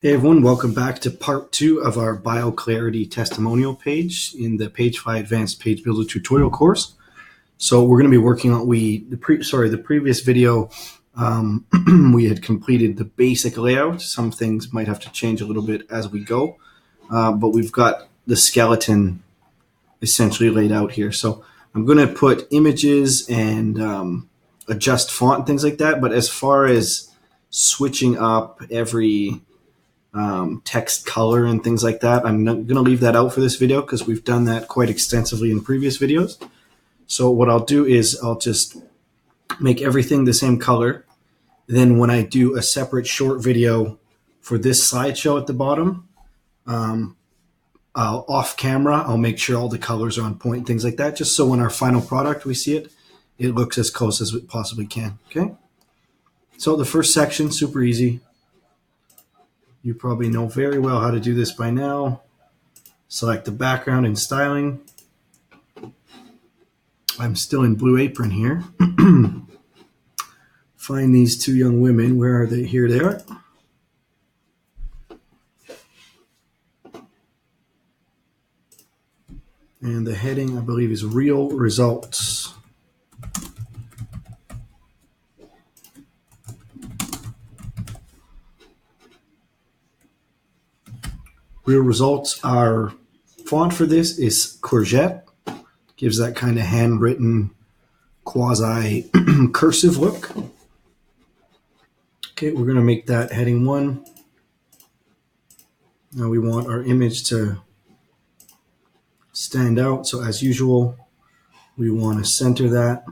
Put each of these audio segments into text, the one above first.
Hey everyone, welcome back to part 2 of our BioClarity testimonial page in the PageFly Advanced Page Builder tutorial course. So we're going to be working on the previous video. We had completed the basic layout. Some things might have to change a little bit as we go, but we've got the skeleton essentially laid out here. So I'm going to put images and adjust font and things like that. But as far as switching up every text color and things like that, I'm going to leave that out for this video because we've done that quite extensively in previous videos. So what I'll do is I'll just make everything the same color. Then when I do a separate short video for this slideshow at the bottom, off camera, I'll make sure all the colors are on point and things like that, just so when our final product we see it, it looks as close as it possibly can. Okay. So the first section, super easy. You probably know very well how to do this by now. Select the background and styling. I'm still in Blue Apron here. Find these two young women. Where are they? Here they are. And the heading, I believe, is Real Results. Real Results, our font for this is Courgette. Gives that kind of handwritten, quasi-cursive look. Okay, we're going to make that heading 1. Now we want our image to stand out. So as usual, we want to center that.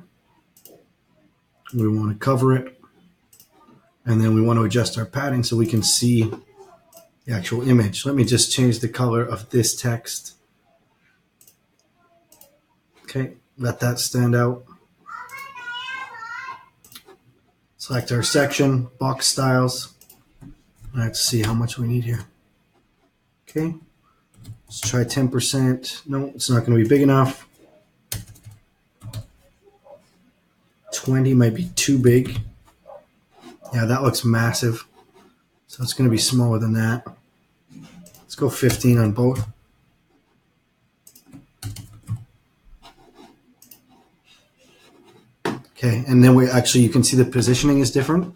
We want to cover it. And then we want to adjust our padding so we can see the actual image. Let me just change the color of this text. Okay, let that stand out. Select our section, box styles. Let's see how much we need here. Okay, let's try 10%. No, it's not going to be big enough. 20 might be too big. Yeah, that looks massive. So it's going to be smaller than that. Let's go 15 on both. Okay, and then you can see the positioning is different.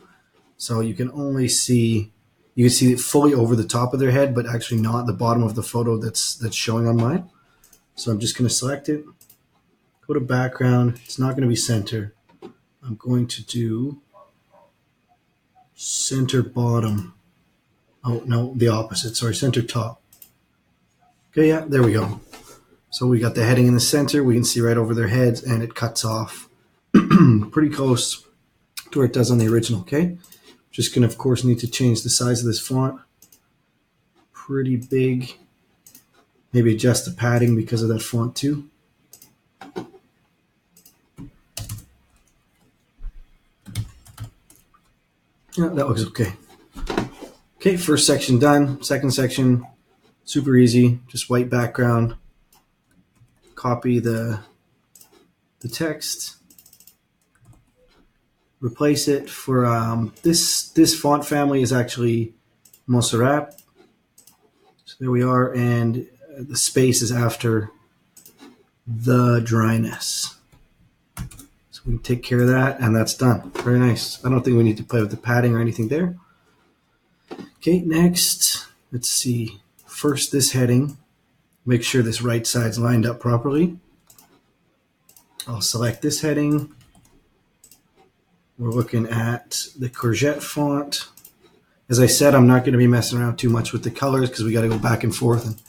So you can see it fully over the top of their head, but actually not the bottom of the photo that's showing on mine. So I'm just going to select it, go to background. It's not going to be center. I'm going to do center bottom. Oh, no, the opposite. Sorry, center top. Okay, yeah, there we go. So we got the heading in the center. We can see right over their heads, and it cuts off pretty close to where it does on the original, okay? Just going to, of course, need to change the size of this font. Pretty big. Maybe adjust the padding because of that font too. Yeah, that looks okay. Okay, first section done. Second section, super easy. Just white background. Copy the text. Replace it for this font family is actually Montserrat. So there we are, and the space is after the dryness. So we can take care of that, and that's done. Very nice. I don't think we need to play with the padding or anything there. Okay, next, let's see. First, this heading. Make sure this right side's lined up properly. I'll select this heading. We're looking at the Courgette font. As I said, I'm not going to be messing around too much with the colors because we got to go back and forth and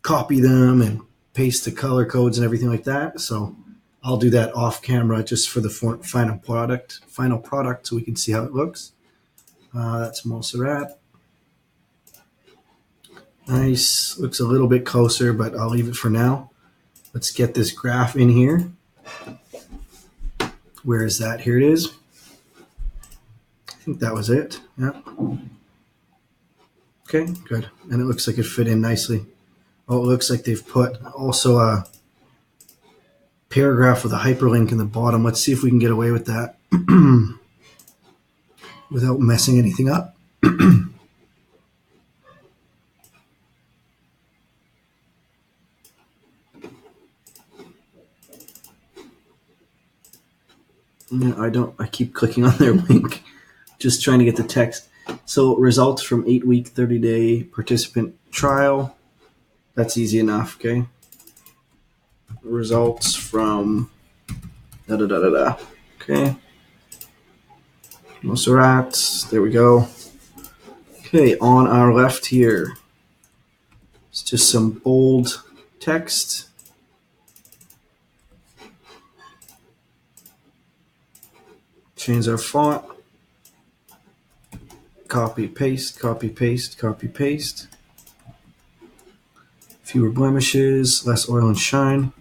copy them and paste the color codes and everything like that. So I'll do that off camera just for the final product so we can see how it looks. That's Montserrat. Nice. Looks a little bit closer, but I'll leave it for now. Let's get this graph in here. Where is that? Here it is. I think that was it. Yeah. Okay, good. And it looks like it fit in nicely. Oh, it looks like they've put also a paragraph with a hyperlink in the bottom. Let's see if we can get away with that without messing anything up. I keep clicking on their link, just trying to get the text. So results from 8-week, 30-day participant trial. That's easy enough, okay? Results from da-da-da-da-da. Okay. Montserrat, there we go. Okay, on our left here, it's just some bold text. Change our font. Copy, paste, copy, paste, copy, paste. Fewer blemishes, less oil and shine.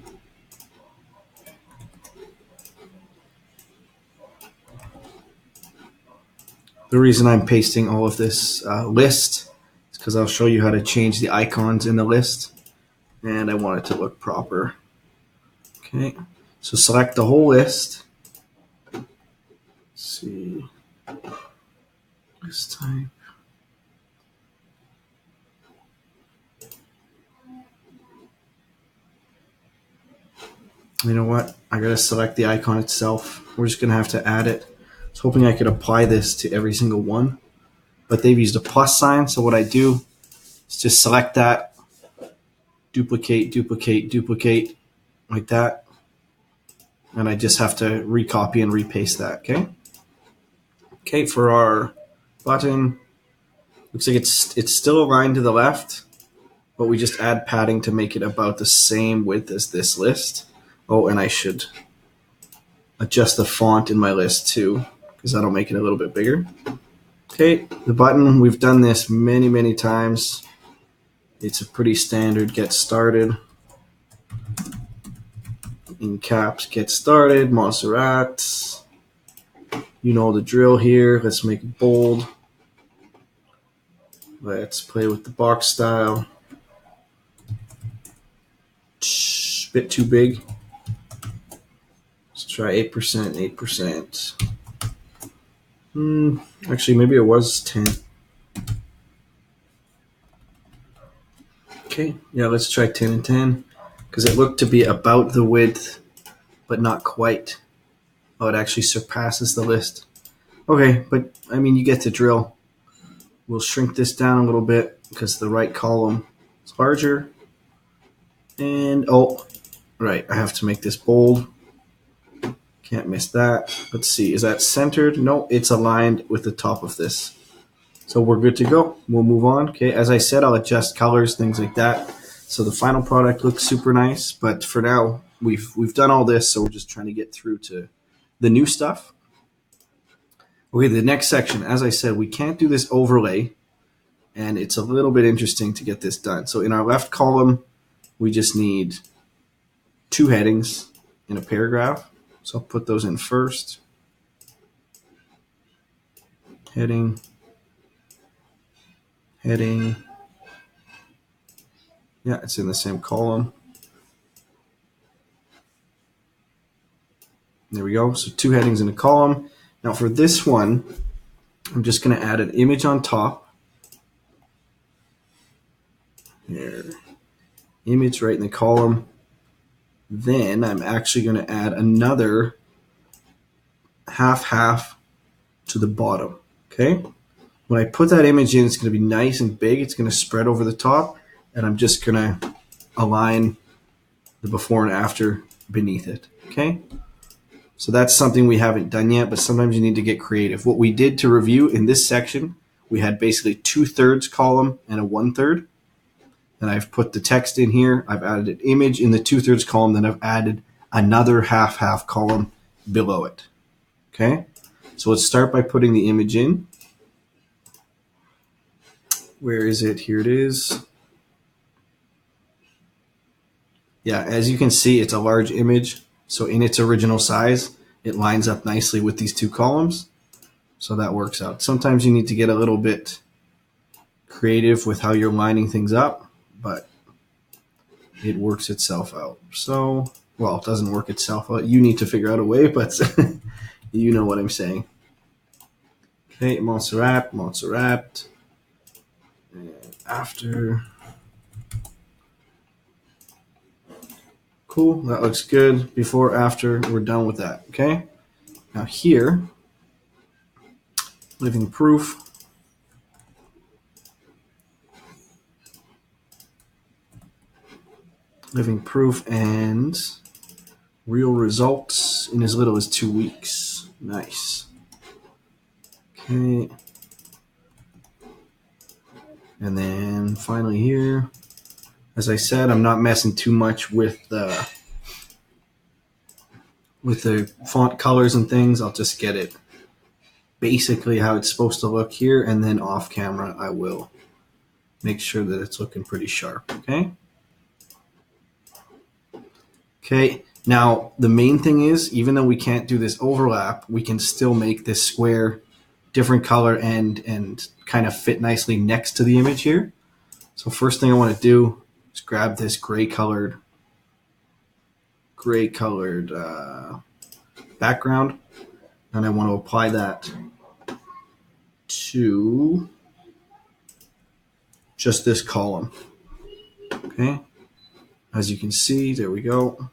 The reason I'm pasting all of this list is because I'll show you how to change the icons in the list, and I want it to look proper. Okay, so select the whole list. Let's see, this time. You know what? I gotta select the icon itself. We're just gonna have to add it. I was hoping I could apply this to every single one, but they've used a plus sign. So what I do is just select that, duplicate, duplicate, duplicate, like that. And I just have to recopy and repaste that, okay? Okay, for our button, looks like it's still aligned to the left, but we just add padding to make it about the same width as this list. Oh, and I should adjust the font in my list too, because that'll make it a little bit bigger. Okay, the button, we've done this many, many times. It's a pretty standard get started. In caps, get started, Montserrat. You know the drill here. Let's make it bold. Let's play with the box style. Bit too big. Let's try 8%, 8%. Actually, maybe it was 10. Okay, yeah, let's try 10 and 10. Because it looked to be about the width, but not quite. Oh, it actually surpasses the list. Okay, but I mean, you get the drill. We'll shrink this down a little bit because the right column is larger. And, oh, right, I have to make this bold. Can't miss that. Let's see, is that centered? No, it's aligned with the top of this. So we're good to go. We'll move on. Okay, as I said, I'll adjust colors, things like that. So the final product looks super nice, but for now, we've done all this, so we're just trying to get through to the new stuff. Okay, the next section, as I said, we can't do this overlay, and it's a little bit interesting to get this done. So in our left column, we just need 2 headings in a paragraph. So I'll put those in first. Heading, heading. Yeah, it's in the same column. There we go. So 2 headings in a column. Now for this one, I'm just going to add an image on top. Here. Image right in the column. Then I'm actually going to add another half to the bottom. Okay. When I put that image in, it's going to be nice and big. It's going to spread over the top. And I'm just going to align the before and after beneath it. Okay. So that's something we haven't done yet, but sometimes you need to get creative. What we did to review in this section, we had basically 2/3 column and a 1/3. And I've put the text in here. I've added an image in the 2/3 column. Then I've added another half column below it. Okay. So let's start by putting the image in. Where is it? Here it is. Yeah, as you can see, it's a large image. So in its original size, it lines up nicely with these 2 columns. So that works out. Sometimes you need to get a little bit creative with how you're lining things up, but it works itself out. So, well, it doesn't work itself out. You need to figure out a way, but you know what I'm saying. Okay, Montserrat. And after. Cool, that looks good. Before, after, we're done with that, okay? Now here, living proof. Living proof and real results in as little as 2 weeks. Nice. Okay. And then finally here, as I said, I'm not messing too much with the font colors and things. I'll just get it basically how it's supposed to look here, and then off camera I will make sure that it's looking pretty sharp. Okay, now the main thing is, even though we can't do this overlap, we can still make this square different color and kind of fit nicely next to the image here. So first thing I want to do is grab this gray colored background, and I want to apply that to just this column. Okay, as you can see, there we go.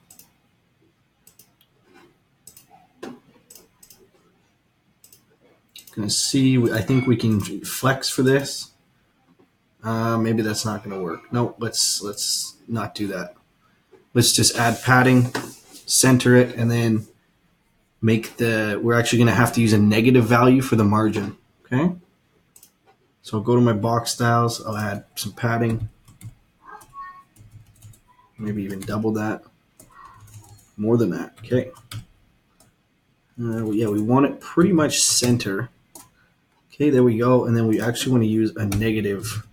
Gonna see, I think we can flex for this. Maybe that's not gonna work. No, let's not do that. Let's just add padding, center it, and then we're actually gonna have to use a negative value for the margin. Okay, so I'll go to my box styles, I'll add some padding, maybe even double that, more than that. Okay, yeah, we want it pretty much center. Okay, there we go. And then we actually want to use a negative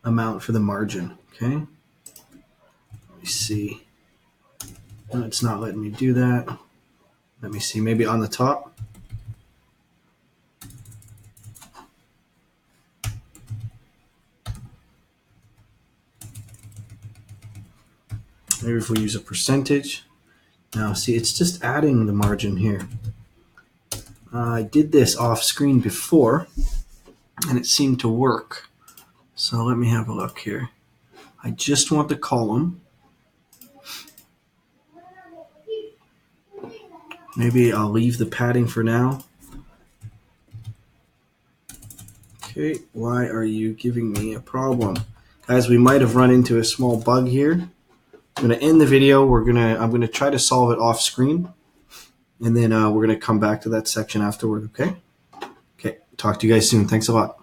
amount for the margin. Okay, let me see. No, it's not letting me do that. Let me see, maybe on the top. Maybe if we use a percentage. Now, see, it's just adding the margin here. I did this off screen before, and it seemed to work. So let me have a look here. I just want the column. Maybe I'll leave the padding for now. Okay, why are you giving me a problem? Guys, we might have run into a small bug here. I'm going to end the video. I'm going to try to solve it off screen, and then we're going to come back to that section afterward, okay? Okay, talk to you guys soon. Thanks a lot.